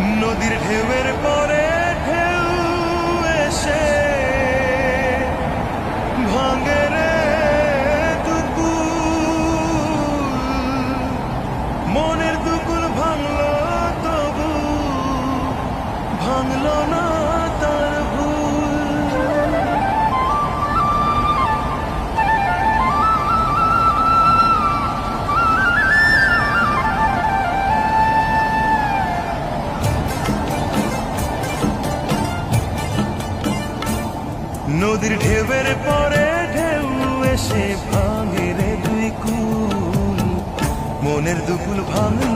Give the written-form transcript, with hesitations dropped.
নদীর ঢেউয়ের পরে ঢেউ এসে ভাঙে রে দুকুল, মনের দুকুল ভাঙলো তবু ভাঙলো না তার ভুল। নদীর ঢেউয়ের পরে ঢেউ এসে ভাঙে রে দুই কুল, মনের দুকুল ভাঙল